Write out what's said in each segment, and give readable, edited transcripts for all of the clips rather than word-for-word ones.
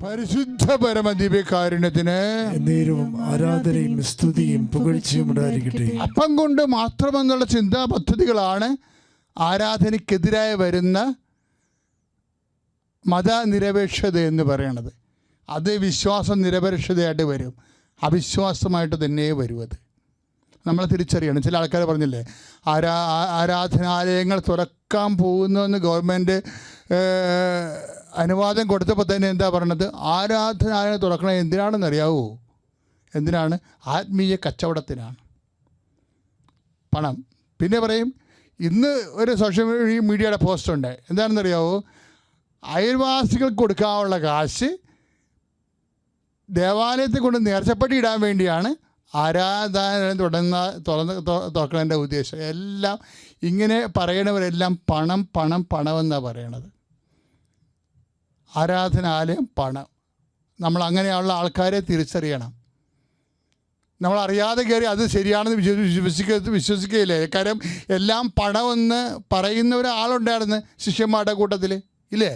പരിശുദ്ധ പരമദിവ്യകാരുണ്യത്തിന് നേരവും ആരാധനയും സ്തുതിയും പുകഴ്ചയും ഉണ്ടായിരിക്കട്ടെ. അപ്പം കൊണ്ട് മാത്രമെന്നുള്ള ചിന്താ പദ്ധതികളാണ് ആരാധനയ്ക്കെതിരായി വരുന്ന മതനിരപേക്ഷത എന്ന് പറയണത്. അത് വിശ്വാസ നിരപേക്ഷതയായിട്ട് വരും, അവിശ്വാസമായിട്ട് തന്നെ വരും. അത് നമ്മൾ തിരിച്ചറിയണം. ചില ആൾക്കാർ പറഞ്ഞില്ലേ, ആരാധനാലയങ്ങൾ തുറക്കാൻ പോകുന്നുവെന്ന് ഗവൺമെൻറ് അനുവാദം കൊടുത്തപ്പോൾ തന്നെ എന്താ പറഞ്ഞത്? ആരാധനാലയം തുറക്കണത് എന്തിനാണെന്ന് അറിയാവോ? എന്തിനാണ്? ആത്മീയ കച്ചവടത്തിനാണ്, പണം. പിന്നെ പറയും, ഇന്ന് ഒരു സോഷ്യൽ മീഡിയയുടെ പോസ്റ്റ് ഉണ്ട്, എന്താണെന്നറിയാവോ? അയൽവാസികൾക്ക് കൊടുക്കാനുള്ള കാശ് ദേവാലയത്തിൽ കൊണ്ട് നേർച്ചപ്പെട്ടി ഇടാൻ വേണ്ടിയാണ് ആരാധന തുറക്കണതിൻ്റെ ഉദ്ദേശം. എല്ലാം ഇങ്ങനെ പറയണവരെല്ലാം പണം പണം പണമെന്നാണ് പറയണത്. ആരാധനാലയം പണം. നമ്മൾ അങ്ങനെയുള്ള ആൾക്കാരെ തിരിച്ചറിയണം. നമ്മളറിയാതെ കയറി അത് ശരിയാണെന്ന് വിശ്വസിക്കുകയില്ലേ? കാര്യം എല്ലാം പണമെന്ന് പറയുന്ന ഒരാളുണ്ടായിരുന്നു ശിഷ്യന്മാരുടെ കൂട്ടത്തിൽ, ഇല്ലേ?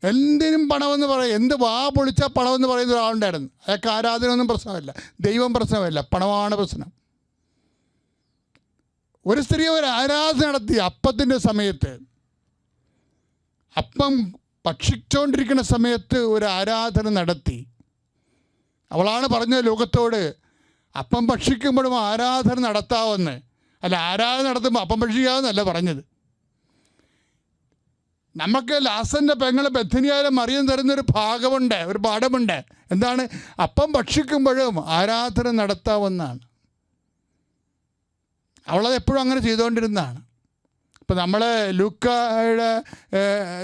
എന്തിനും പണമെന്ന് പറയും, എന്ത് വാ പൊളിച്ചാൽ പണമെന്ന് പറയുന്ന ഒരാളുണ്ടായിരുന്നു. അയാൾക്ക് ആരാധന ഒന്നും പ്രശ്നമല്ല, ദൈവം പ്രശ്നമല്ല, പണമാണ് പ്രശ്നം. ഒരു സ്ത്രീ ഒരു ആരാധന നടത്തി അപ്പത്തിൻ്റെ സമയത്ത്. അപ്പം ഭക്ഷിച്ചുകൊണ്ടിരിക്കുന്ന സമയത്ത് ഒരു ആരാധന നടത്തി. അവളാണ് പറഞ്ഞത് ലോകത്തോട്, അപ്പം ഭക്ഷിക്കുമ്പോഴും ആരാധന നടത്താമെന്ന്. അല്ല, ആരാധന നടത്തുമ്പോൾ അപ്പം ഭക്ഷിക്കാമെന്നല്ല പറഞ്ഞത്. നമുക്ക് ലാസൻ്റെ പെങ്ങളെ ബethനിയയിലെ മറിയം തരുന്നൊരു ഭാഗമുണ്ട്, ഒരു പാഠമുണ്ട്. എന്താണ്? അപ്പം ഭക്ഷിക്കുമ്പോഴും ആരാധന നടത്താമെന്നാണ്. അവളത് എപ്പോഴും അങ്ങനെ ചെയ്തുകൊണ്ടിരുന്നതാണ്. ഇപ്പം നമ്മൾ ലൂക്കായുടെ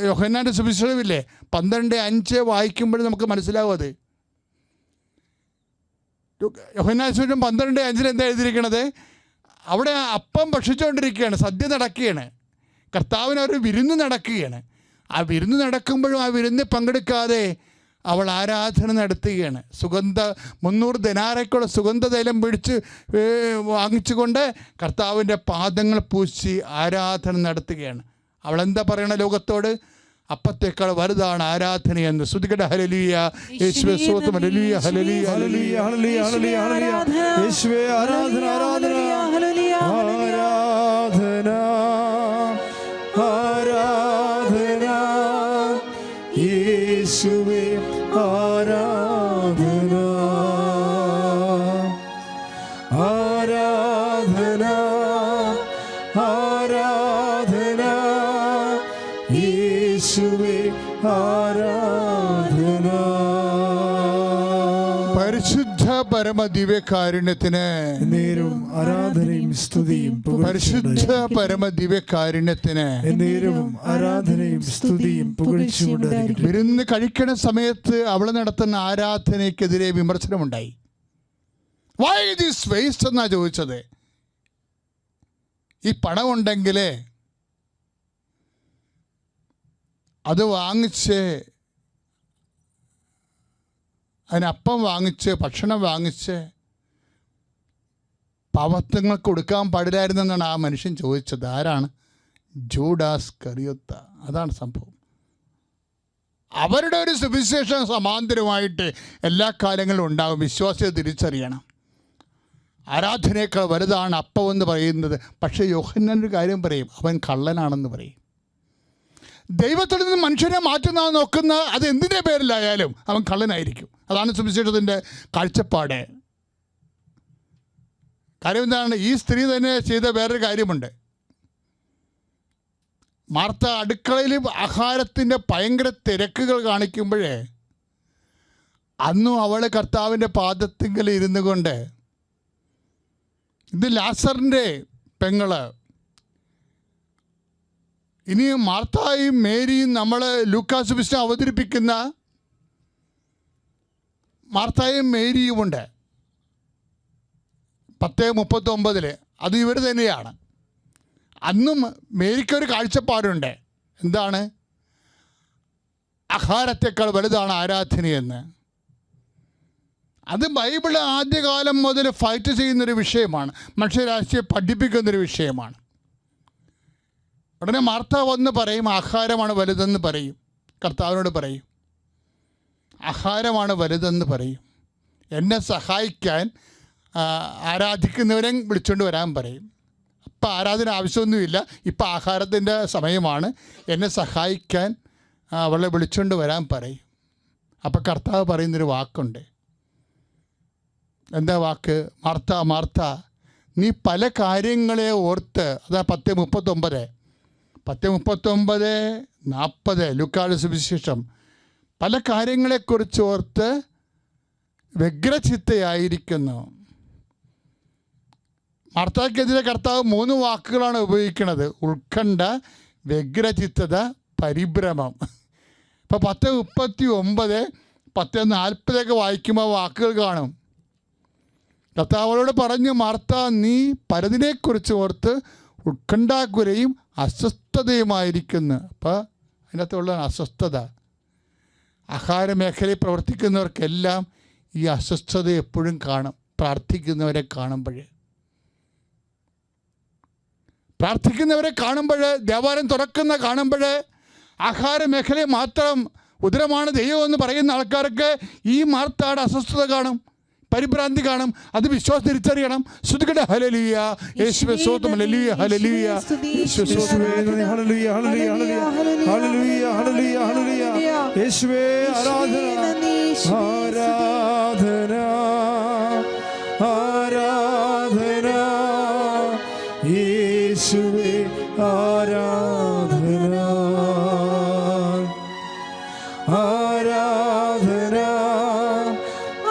യോഹന്നാൻ്റെ സുവിശേഷമില്ലേ, 12:5 വായിക്കുമ്പോഴും നമുക്ക് മനസ്സിലാവും അത്. യോഹന്നാൻ്റെ സുവിശേഷം 12:5 എന്താ എഴുതിയിരിക്കണത്? അവിടെ അപ്പം ഭക്ഷിച്ചുകൊണ്ടിരിക്കുകയാണ്, സദ്യ നടക്കുകയാണ്, കർത്താവിന് ഒരു വിരുന്ന് നടക്കുകയാണ്. ആ വിരുന്ന് നടക്കുമ്പോഴും ആ വിരുന്നിൽ പങ്കെടുക്കാതെ അവൾ ആരാധന നടത്തുകയാണ്. 300 ദിനാറയ്ക്കുള്ള സുഗന്ധതൈലം പിടിച്ച് വാങ്ങിച്ചുകൊണ്ട് കർത്താവിൻ്റെ പാദങ്ങൾ പൂശി ആരാധന നടത്തുകയാണ്. അവളെന്താ പറയണ ലോകത്തോട്? അപ്പത്തേക്കാൾ വലുതാണ് ആരാധനയെന്ന്. ശ്രുതികട ഹല്ലേലൂയ, യേശുവേ സ്തോത്രം, hallelujah hallelujah hallelujah hallelujah hallelujah. യേശുവേ ആരാധന ആരാധന ആരാധന ആരാധന. യേശുവേ ആരാധന ആരാധന ആരാധന. യേശുവേ ആരാധന. പരിശുദ്ധ പരമദിവ്യകാരുണ്യത്തിന് നേരവും ആരാധനയും സ്തുതിയും. പരിശുദ്ധ പരമദിവ്യകാരുണ്യത്തിന് നേരവും ആരാധനയും സ്തുതിയും പുകഴ്ചയും. വിരുന്ന് കഴിക്കണ സമയത്ത് അവൾ നടത്തുന്ന ആരാധനയ്ക്കെതിരെ വിമർശനമുണ്ടായി. വൈ ദിസ് വേസ്റ്റ് എന്നാ ചോദിച്ചത്. ഈ പണമുണ്ടെങ്കിൽ അത് വാങ്ങിച്ച്, അതിനപ്പം വാങ്ങിച്ച്, ഭക്ഷണം വാങ്ങിച്ച് പാവത്തങ്ങൾക്ക് കൊടുക്കാൻ പാടില്ലായിരുന്നെന്നാണ് ആ മനുഷ്യൻ ചോദിച്ചത്. ആരാണ്? ജൂഡാസ് കറിയോത്ത. അതാണ് സംഭവം. അവരുടെ ഒരു സുവിശേഷം സമാന്തരമായിട്ട് എല്ലാ കാലങ്ങളിലും ഉണ്ടാകും. വിശ്വാസിയെ തിരിച്ചറിയണം. ആരാധനയേക്കാൾ വലുതാണ് അപ്പമെന്ന് പറയുന്നത്. പക്ഷേ യോഹന്നാനൊരു കാര്യം പറയും, അവൻ കള്ളനാണെന്ന് പറയും. ദൈവത്തിൽ നിന്ന് മനുഷ്യനെ മാറ്റുന്ന നോക്കുന്ന, അത് എന്തിൻ്റെ പേരിലായാലും അവൻ കള്ളനായിരിക്കും. അതാണ് സുവിശേഷത്തിൻ്റെ കാഴ്ചപ്പാട്. കാര്യം എന്താണ്? ഈ സ്ത്രീ തന്നെ ചെയ്ത വേറൊരു കാര്യമുണ്ട്. മാർത്ത അടുക്കളയിൽ ആഹാരത്തിൻ്റെ ഭയങ്കര തിരക്കുകൾ കാണിക്കുമ്പോഴേ അന്നും അവൾ കർത്താവിൻ്റെ പാദത്തിങ്കൽ ഇരുന്നു കൊണ്ട്, ഇത് ലാസറിൻ്റെ പെങ്ങള്, ഇനി മാർത്തായും മേരിയും നമ്മൾ ലൂക്കാ സുവിശേഷം അവതരിപ്പിക്കുന്ന മാർത്തായും മേരിയുമുണ്ട് 10:39. അത് ഇവർ തന്നെയാണ്. അന്നും മേരിക്കൊരു കാഴ്ചപ്പാടുണ്ട്. എന്താണ്? ആഹാരത്തെക്കാൾ വലുതാണ് ആരാധനയെന്ന്. അത് ബൈബിൾ ആദ്യകാലം മുതൽ ഫൈറ്റ് ചെയ്യുന്നൊരു വിഷയമാണ്, മനുഷ്യരാശിയെ പഠിപ്പിക്കുന്നൊരു വിഷയമാണ്. ഉടനെ മാർത്ത വന്ന് പറയും, ആഹാരമാണ് വലുതെന്ന് പറയും, കർത്താവിനോട് പറയും. ആഹാരമാണ് വലുതെന്ന് പറയും. എന്നെ സഹായിക്കാൻ ആരാധിക്കുന്നവരെ വിളിച്ചുകൊണ്ട് വരാൻ പറയും. ഇപ്പം ആരാധന ആവശ്യമൊന്നുമില്ല, ഇപ്പം ആഹാരത്തിൻ്റെ സമയമാണ്, എന്നെ സഹായിക്കാൻ അവളെ വിളിച്ചുകൊണ്ട് വരാൻ പറയും. അപ്പം കർത്താവ് പറയുന്നൊരു വാക്കുണ്ട്. എന്താ വാക്ക്? മാർത്ത മാർത്ത, നീ പല കാര്യങ്ങളെ ഓർത്ത്. അതാ 10:39 ലൂക്കായുടെ സുവിശേഷം. പല കാര്യങ്ങളെക്കുറിച്ച് ഓർത്ത് വ്യഗ്രചിത്തയായിരിക്കുന്നു. മാർത്താക്കെതിരെ കർത്താവ് 3 വാക്കുകളാണ് ഉപയോഗിക്കുന്നത്: ഉത്കണ്ഠ, വ്യഗ്രചിത്തത, പരിഭ്രമം. ഇപ്പോൾ 10:39, 10:40 വായിക്കുമ്പോൾ വാക്കുകൾ കാണും. കർത്താവളോട് പറഞ്ഞു, മാർത്ത, നീ പലതിനെക്കുറിച്ച് ഓർത്ത് ഉത്കണ്ഠാകുലയും അസ്വസ്ഥതയുമായിരിക്കുന്നു. അപ്പോൾ അതിനകത്തുള്ള അസ്വസ്ഥത, ആഹാര മേഖലയിൽ പ്രവർത്തിക്കുന്നവർക്കെല്ലാം ഈ അസ്വസ്ഥത എപ്പോഴും കാണും. പ്രാർത്ഥിക്കുന്നവരെ കാണുമ്പോൾ, ദേവാലയം തുറക്കുന്ന കാണുമ്പോൾ, ആഹാര മേഖലയെ മാത്രം ഉദരമാണ് ദൈവമെന്ന് പറയുന്ന ആൾക്കാർക്ക് ഈ മാർത്തയുടെ അസ്വസ്ഥത കാണും, പരിഭ്രാന്തി കാണും. അത് വിശ്വാസം തിരിച്ചറിയണം. സ്തുതിക്കട്ടെ, ഹല്ലേലൂയ, യേശുവേ സ്തോത്രം, ഹല്ലേലൂയ, ഹല്ലേലൂയ, യേശുവേ സ്തോത്രം, hallelujah, hallelujah, hallelujah, hallelujah, hallelujah, യേശുവേ ആരാധന, ആരാധന, ആരാധന, യേശുവേ ആരാധന, ആരാധന,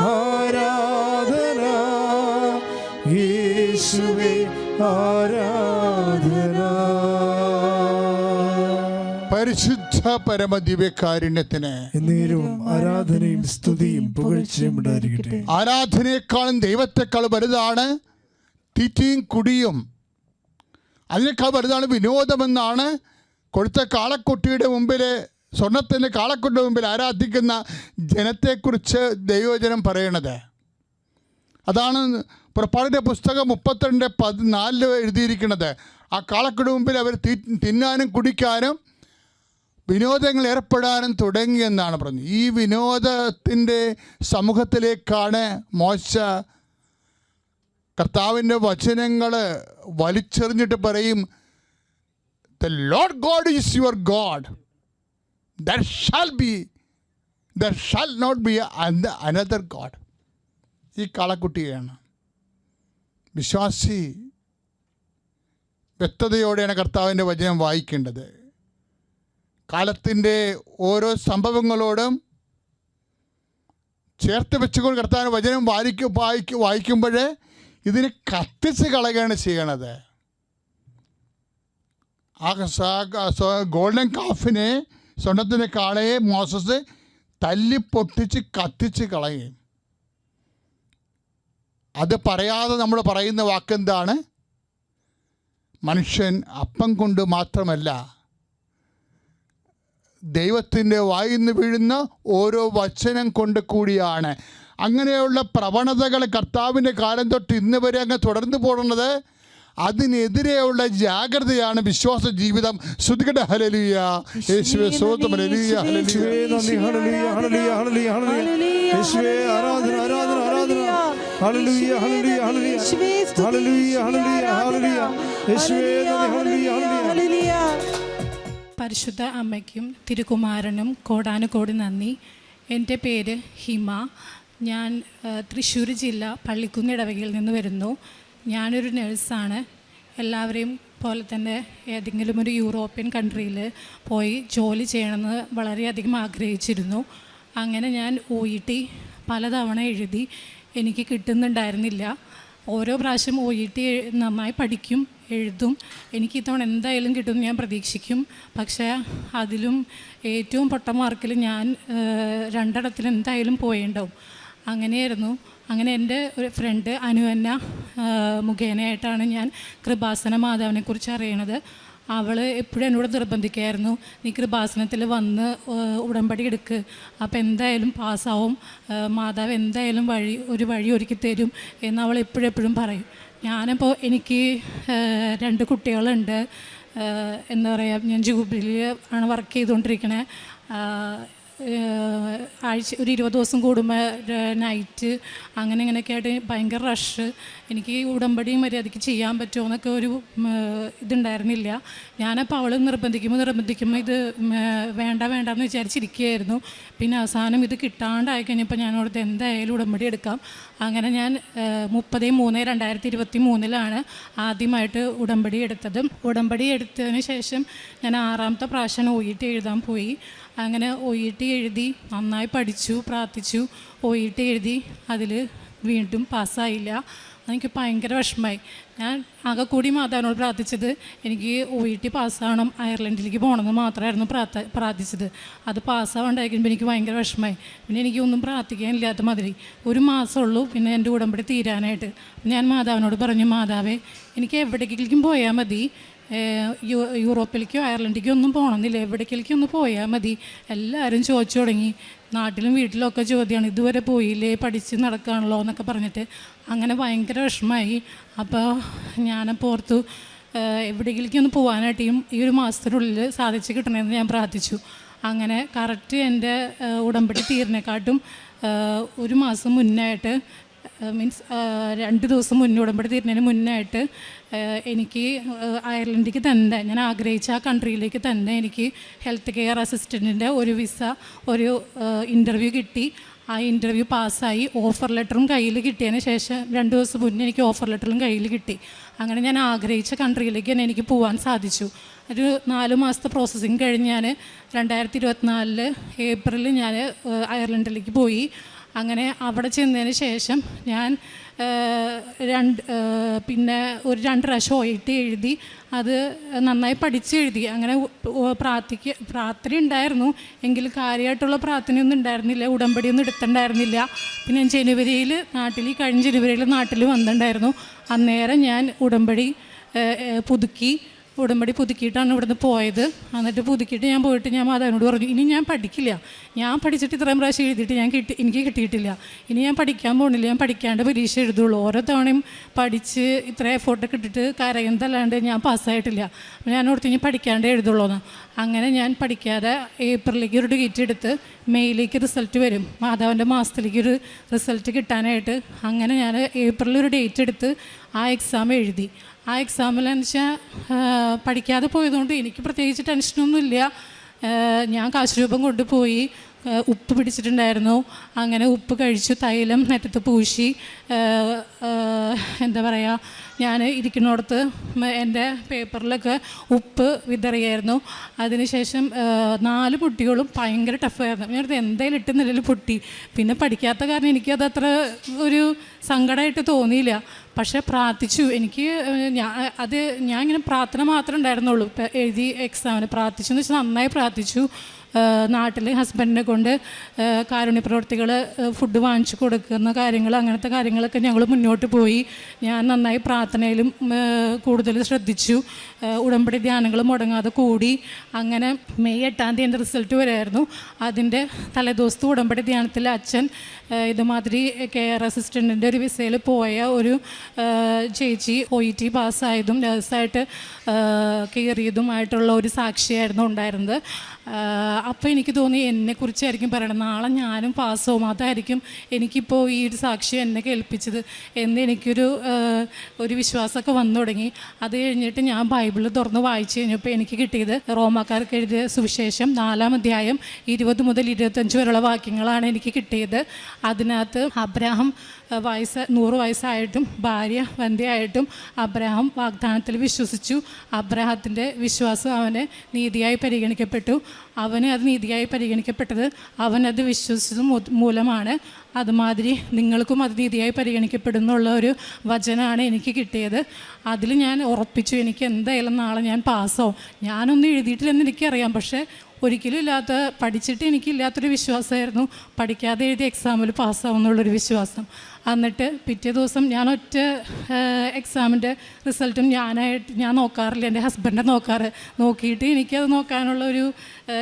ആരാധന, യേശുവേ ആരാധന. പരിശുദ്ധ പരമദിവ്യകാരുണ്യത്തിന് എന്നേരവും ആരാധനയും സ്തുതിയും പുകഴ്ചയും ഉണ്ടായിരിക്കട്ടെ. ആരാധനയെക്കാളും ദൈവത്തെക്കാളും വലുതാണ് തീറ്റയും കുടിയും. അതിനേക്കാൾ വലുതാണ് വിനോദമെന്നാണ് കൊടുത്ത കാളക്കുട്ടിയുടെ മുമ്പിൽ, സ്വർണത്തിൻ്റെ കാളക്കുട്ടിയുടെ മുമ്പിൽ ആരാധിക്കുന്ന ജനത്തെക്കുറിച്ച് ദൈവവചനം പറയണത്. അതാണ് പുറപ്പാടിൻ്റെ പുസ്തകം 32:14 എഴുതിയിരിക്കുന്നത്. ആ കാളക്കുട്ടിയുടെ മുമ്പിൽ അവർ തിന്നാനും കുടിക്കാനും വിനോദങ്ങൾ ഏർപ്പെടാനും തുടങ്ങിയെന്നാണ് പറഞ്ഞത്. ഈ വിനോദത്തിൻ്റെ സമൂഹത്തിലേക്കാണ് മോശ കർത്താവിൻ്റെ വചനങ്ങൾ വലിച്ചെറിഞ്ഞിട്ട് പറയും, The Lord God is your God. There shall not be another God. ഈ കാളക്കുട്ടിയാണ്. വിശ്വാസി വ്യക്തതയോടെയാണ് കർത്താവിൻ്റെ വചനം വായിക്കേണ്ടത്. കാലത്തിൻ്റെ ഓരോ സംഭവങ്ങളോടും ചേർത്ത് വെച്ചുകൊണ്ട് കർത്താവിൻ്റെ വചനം വായിക്കുമ്പോൾ ഇതിനെ കത്തിച്ച് കളയുകയാണ് ചെയ്യണത്. ഗോൾഡൻ കാഫിനെ, സ്വർണത്തിൻ്റെ കാളയെ മോസസ് തല്ലിപ്പൊട്ടിച്ച് കത്തിച്ച് കളയും. അത് പറയാതെ നമ്മൾ പറയുന്ന വാക്കെന്താണ്? മനുഷ്യൻ അപ്പം കൊണ്ട് മാത്രമല്ല, ദൈവത്തിൻ്റെ വായിന്ന് വീഴുന്ന ഓരോ വചനം കൊണ്ട് കൂടിയാണ്. അങ്ങനെയുള്ള പ്രവണതകൾ കർത്താവിൻ്റെ കാലം തൊട്ട് ഇന്ന് വരെ അങ്ങ് തുടർന്നു പോകുന്നത്. അതിനെതിരെയുള്ള ജാഗ്രതയാണ് വിശ്വാസ ജീവിതം. സ്തുതിക്കട്ടെ, ഹല്ലേലൂയ, യേശുവേ സ്തോത്രം, ഹല്ലേലൂയ, യേശുവേ നന്ദി, ഹല്ലേലൂയ, ഹല്ലേലൂയ, ഹല്ലേലൂയ, ഹല്ലേലൂയ, യേശുവേ ആരാധന, ആരാധന, ആരാധന, hallelujah, hallelujah, hallelujah, hallelujah, hallelujah, hallelujah, യേശുവേ നന്ദി, ഹല്ലേലൂയ, ഹല്ലേലൂയ. പരിശുദ്ധ അമ്മയ്ക്കും തിരുകുമാരനും കോടാനുകോടി നന്ദി. എൻ്റെ പേര് ഹിമ. ഞാൻ തൃശ്ശൂർ ജില്ല പള്ളിക്കുന്ന് ഇടവകയിൽ നിന്ന് വരുന്നു. ഞാനൊരു നേഴ്സാണ്. എല്ലാവരെയും പോലെ തന്നെ ഏതെങ്കിലും ഒരു യൂറോപ്യൻ കൺട്രിയിൽ പോയി ജോലി ചെയ്യണമെന്ന് വളരെയധികം ആഗ്രഹിച്ചിരുന്നു. അങ്ങനെ ഞാൻ OET പലതവണ എഴുതി, എനിക്ക് കിട്ടുന്നുണ്ടായിരുന്നില്ല. ഓരോ പ്രാവശ്യം OET നന്നായി പഠിക്കും, എഴുതും, എനിക്ക് ഇത്തവണ എന്തായാലും കിട്ടുമെന്ന് ഞാൻ പ്രതീക്ഷിക്കും. പക്ഷേ അതിലും ഏറ്റവും പൊട്ട മാർക്കിൽ ഞാൻ 2 എന്തായാലും പോയിട്ടുണ്ടാവും. അങ്ങനെയായിരുന്നു. അങ്ങനെ എൻ്റെ ഒരു ഫ്രണ്ട് അനുവന്ന മുഖേനയായിട്ടാണ് ഞാൻ കൃപാസന മാതാവിനെക്കുറിച്ച് അറിയണത്. അവൾ എപ്പോഴും എന്നോട് നിർബന്ധിക്കുകയായിരുന്നു, നീ കൃപാസനത്തിൽ വന്ന് ഉടമ്പടി എടുക്ക്, അപ്പോൾ എന്തായാലും പാസ്സാവും, മാതാവ് എന്തായാലും ഒരു വഴി ഒരുക്കി തരും എന്ന് അവൾ എപ്പോഴും പറയും. ഞാനപ്പോൾ എനിക്ക് 2 കുട്ടികളുണ്ട്. എന്താ പറയുക, ഞാൻ ജൂബിലിയിൽ ആണ് വർക്ക് ചെയ്തുകൊണ്ടിരിക്കണേ. ഒരു 20 ദിവസം കൂടുമ്പോൾ നൈറ്റ് അങ്ങനെ ഇങ്ങനെയൊക്കെ ആയിട്ട് ഭയങ്കര റഷ്. എനിക്ക് ഉടമ്പടി മര്യാദയ്ക്ക് ചെയ്യാൻ പറ്റുമോ എന്നൊക്കെ ഒരു ഇതുണ്ടായിരുന്നില്ല. ഞാനപ്പോൾ അവൾ നിർബന്ധിക്കുമ്പോൾ ഇത് വേണ്ടെന്ന് വിചാരിച്ചിരിക്കുകയായിരുന്നു. പിന്നെ അവസാനം ഇത് കിട്ടാണ്ടായി കഴിഞ്ഞപ്പോൾ ഞാനോടത്ത് എന്തായാലും ഉടമ്പടി എടുക്കാം. അങ്ങനെ ഞാൻ 30/3/2023 ആദ്യമായിട്ട് ഉടമ്പടി എടുത്തത്. ഉടമ്പടി എടുത്തതിന് ശേഷം ഞാൻ 6ാമത്തെ പ്രാവശ്യം OET എഴുതാൻ പോയി. അങ്ങനെ OET എഴുതി, നന്നായി പഠിച്ചു, പ്രാർത്ഥിച്ചു. OET എഴുതി, അതിൽ വീണ്ടും പാസ്സായില്ല. എനിക്ക് ഭയങ്കര വിഷമമായി. ഞാൻ ആകെ കൂടി മാതാവിനോട് പ്രാർത്ഥിച്ചത് എനിക്ക് OET പാസ്സാവണം, അയർലൻഡിലേക്ക് പോകണമെന്ന് മാത്രമായിരുന്നു പ്രാർത്ഥിച്ചത്. അത് പാസ്സാവാണ്ടായിരിക്കുമ്പോൾ എനിക്ക് ഭയങ്കര വിഷമമായി. പിന്നെ എനിക്കൊന്നും പ്രാർത്ഥിക്കാനില്ലാത്ത മാതിരി. 1 മാസമുള്ളൂ പിന്നെ എൻ്റെ ഉടമ്പടി തീരാനായിട്ട്. ഞാൻ മാതാവിനോട് പറഞ്ഞു, മാതാവേ എനിക്ക് എവിടേക്കെങ്കിലും പോയാൽ മതി, യൂറോപ്പിലേക്കോ അയർലൻഡിലേക്കോ ഒന്നും പോകണമെന്നില്ല, എവിടേക്കെങ്കിലും ഒന്ന് പോയാൽ മതി. എല്ലാവരും ചോദിച്ചു തുടങ്ങി, നാട്ടിലും വീട്ടിലൊക്കെ ചോദ്യമാണ്, ഇതുവരെ പോയില്ലേ, പഠിച്ച് നടക്കുകയാണല്ലോ എന്നൊക്കെ പറഞ്ഞിട്ട്. അങ്ങനെ ഭയങ്കര വിഷമമായി. അപ്പോൾ ഞാനപ്പോൾ ഓർത്തു എവിടേക്കെങ്കിലും ഒന്ന് പോകാനായിട്ട് ഈ 1 മാസത്തിനുള്ളിൽ സാധിച്ച് കിട്ടണമെന്ന് ഞാൻ പ്രാർത്ഥിച്ചു. അങ്ങനെ കറക്റ്റ് എൻ്റെ ഉടമ്പടി തീർന്നേക്കാട്ടും 1 മാസം മുന്നായിട്ട്, മീൻസ് 2 ദിവസം മുന്നേ, ഉടമ്പടി തീരുന്നതിന് മുന്നായിട്ട് എനിക്ക് അയർലൻഡിലേക്ക് തന്നെ, ഞാൻ ആഗ്രഹിച്ച ആ കൺട്രിയിലേക്ക് തന്നെ എനിക്ക് ഹെൽത്ത് കെയർ അസിസ്റ്റൻറ്റിൻ്റെ ഒരു ഇൻ്റർവ്യൂ കിട്ടി. ആ ഇൻ്റർവ്യൂ പാസ്സായി. ഓഫർ ലെറ്ററും കയ്യിൽ കിട്ടിയതിന് ശേഷം 2 ദിവസം മുന്നേ എനിക്ക് ഓഫർ ലെറ്ററും കയ്യിൽ കിട്ടി. അങ്ങനെ ഞാൻ ആഗ്രഹിച്ച കൺട്രിയിലേക്ക് തന്നെ എനിക്ക് പോകാൻ സാധിച്ചു. ഒരു 4 മാസത്തെ പ്രോസസ്സിങ് കഴിഞ്ഞ് ഞാൻ 2024 ഏപ്രിലിൽ ഞാൻ അയർലൻഡിലേക്ക് പോയി. അങ്ങനെ അവിടെ ചെന്നതിന് ശേഷം ഞാൻ പിന്നെ ഒരു 2 പ്രാവശ്യം OET എഴുതി. അത് നന്നായി പഠിച്ചെഴുതി. അങ്ങനെ പ്രാർത്ഥന ഉണ്ടായിരുന്നു, എങ്കിലും കാര്യമായിട്ടുള്ള പ്രാർത്ഥനയൊന്നും ഉണ്ടായിരുന്നില്ല, ഉടമ്പടിയൊന്നും എടുത്തിട്ടുണ്ടായിരുന്നില്ല. പിന്നെ ജനുവരിയിൽ കഴിഞ്ഞ ജനുവരിയിൽ നാട്ടിൽ വന്നിട്ടുണ്ടായിരുന്നു. അന്നേരം ഞാൻ ഉടമ്പടി പുതുക്കിയിട്ടാണ് ഇവിടുന്ന് പോയത്. എന്നിട്ട് പുതുക്കിയിട്ട് ഞാൻ പോയിട്ട് ഞാൻ മാതാവിനോട് പറഞ്ഞു, ഇനി ഞാൻ പഠിക്കില്ല, ഞാൻ പഠിച്ചിട്ട് ഇത്രയും പ്രാവശ്യം എഴുതിയിട്ട് എനിക്ക് കിട്ടിയിട്ടില്ല, ഇനി ഞാൻ പഠിക്കാൻ പോകുന്നില്ല, ഞാൻ പഠിക്കാണ്ട് പരീക്ഷ എഴുതുള്ളൂ. ഓരോ തവണയും പഠിച്ച് ഇത്ര എഫോർട്ടൊക്കെ ഇട്ടിട്ട് കരയുന്നതല്ലാണ്ട് ഞാൻ പാസ്സായിട്ടില്ല. ഞാൻ ഓർത്ത് ഇനി പഠിക്കാണ്ട് എഴുതുള്ളൂ എന്ന്. അങ്ങനെ ഞാൻ പഠിക്കാതെ ഏപ്രിലേക്ക് ഒരു ഡേറ്റ് എടുത്ത് മെയ്യിലേക്ക് റിസൾട്ട് വരും, മാതാവിൻ്റെ മാസത്തിലേക്കൊരു റിസൾട്ട് കിട്ടാനായിട്ട്. അങ്ങനെ ഞാൻ ഏപ്രിലിൽ ഒരു ഡേറ്റ് എടുത്ത് ആ എക്സാം എഴുതി. ആ എക്സാമിലെന്ന് വെച്ചാൽ പഠിക്കാതെ പോയതുകൊണ്ട് എനിക്ക് പ്രത്യേകിച്ച് ടെൻഷനൊന്നുമില്ല. ഞാൻ കാശ് രൂപം കൊണ്ടുപോയി, ഉപ്പ് പിടിച്ചിട്ടുണ്ടായിരുന്നു. അങ്ങനെ ഉപ്പ് കഴിച്ചു, തൈലം നെറ്റത്ത് പൂശി, എന്താ പറയുക, ഞാൻ ഇരിക്കുന്നിടത്ത് എൻ്റെ പേപ്പറിലൊക്കെ ഉപ്പ് വിതറിയായിരുന്നു. അതിനുശേഷം 4 പൊട്ടികളും ഭയങ്കര ടഫായിരുന്നു. ഞാനത് എന്തായാലും ഇട്ട് നിലയിൽ പൊട്ടി. പിന്നെ പഠിക്കാത്ത കാരണം എനിക്കത് അത്ര ഒരു സങ്കടമായിട്ട് തോന്നിയില്ല. പക്ഷേ പ്രാർത്ഥിച്ചു. ഞാൻ ഇങ്ങനെ പ്രാർത്ഥന മാത്രമേ ഉണ്ടായിരുന്നുള്ളൂ. എഴുതി എക്സാമിന് പ്രാർത്ഥിച്ചു എന്ന് വെച്ചാൽ നന്നായി പ്രാർത്ഥിച്ചു. നാട്ടിൽ ഹസ്ബൻഡിനെ കൊണ്ട് കാരുണ്യ പ്രവർത്തികൾ ഫുഡ് വാങ്ങിച്ചു കൊടുക്കുന്ന കാര്യങ്ങൾ, അങ്ങനത്തെ കാര്യങ്ങളൊക്കെ ഞങ്ങൾ മുന്നോട്ട് പോയി. ഞാൻ നന്നായി പ്രാർത്ഥനയിലും കൂടുതൽ ശ്രദ്ധിച്ചു. ഉടമ്പടി ധ്യാനങ്ങൾ മുടങ്ങാതെ കൂടി. അങ്ങനെ മെയ് 8-ാം തീയതി എൻ്റെ റിസൾട്ട് വരുമായിരുന്നു. അതിൻ്റെ തലേദിവസത്തെ ഉടമ്പടി ധ്യാനത്തിൽ അച്ഛൻ ഇതുമാതിരി കെയർ അസിസ്റ്റൻറ്റിൻ്റെ ഒരു വിസയിൽ പോയ ഒരു ചേച്ചി OET പാസ്സായതും നഴ്സായിട്ട് കയറിയതുമായിട്ടുള്ള ഒരു സാക്ഷിയായിരുന്നു ഉണ്ടായിരുന്നത്. അപ്പോൾ എനിക്ക് തോന്നി എന്നെക്കുറിച്ചായിരിക്കും പറയണത്, നാളെ ഞാനും പാസ്സാവും, അതായിരിക്കും എനിക്കിപ്പോൾ ഈ ഒരു സാക്ഷി എന്നെ കേൾപ്പിച്ചത് എന്ന് എനിക്കൊരു വിശ്വാസമൊക്കെ വന്നു തുടങ്ങി. അത് കഴിഞ്ഞിട്ട് ഞാൻ ബൈബിൾ തുറന്ന് വായിച്ചു കഴിഞ്ഞപ്പോൾ എനിക്ക് കിട്ടിയത് റോമാക്കാർക്ക് എഴുതിയ സുവിശേഷം 4-ാം അധ്യായം 20 മുതൽ 25 വരെയുള്ള വാക്യങ്ങളാണ് എനിക്ക് കിട്ടിയത്. അതിനകത്ത് അബ്രാഹാം 100 വയസ്സായിട്ടും ഭാര്യ വന്ധ്യയായിട്ടും അബ്രാഹാം വാഗ്ദാനത്തിൽ വിശ്വസിച്ചു. അബ്രാഹത്തിൻ്റെ വിശ്വാസം അവന് നീതിയായി പരിഗണിക്കപ്പെട്ടു. അവന് അത് നീതിയായി പരിഗണിക്കപ്പെട്ടത് അവനത് വിശ്വസിച്ചത് മൂലമാണ്. അതുമാതിരി നിങ്ങൾക്കും അത് നീതിയായി പരിഗണിക്കപ്പെടുന്നുള്ള ഒരു വചനമാണ് എനിക്ക് കിട്ടിയത്. അതിൽ ഞാൻ ഉറപ്പിച്ചു, എനിക്ക് എന്തായാലും നാളെ ഞാൻ പാസ്സാവും. ഞാനൊന്നും എഴുതിയിട്ടില്ലെന്ന് എനിക്കറിയാം, പക്ഷേ ഒരിക്കലും പഠിച്ചിട്ട് എനിക്കില്ലാത്തൊരു വിശ്വാസമായിരുന്നു പഠിക്കാതെ എഴുതിയ എക്സാമിൽ പാസ്സാവും എന്നുള്ളൊരു വിശ്വാസം. എന്നിട്ട് പിറ്റേ ദിവസം ഞാൻ ഒറ്റ എക്സാമിൻ്റെ റിസൾട്ടും ഞാൻ നോക്കാറില്ല, എൻ്റെ ഹസ്ബൻഡ് നോക്കിയിട്ട് എനിക്കത് നോക്കാനുള്ള ഒരു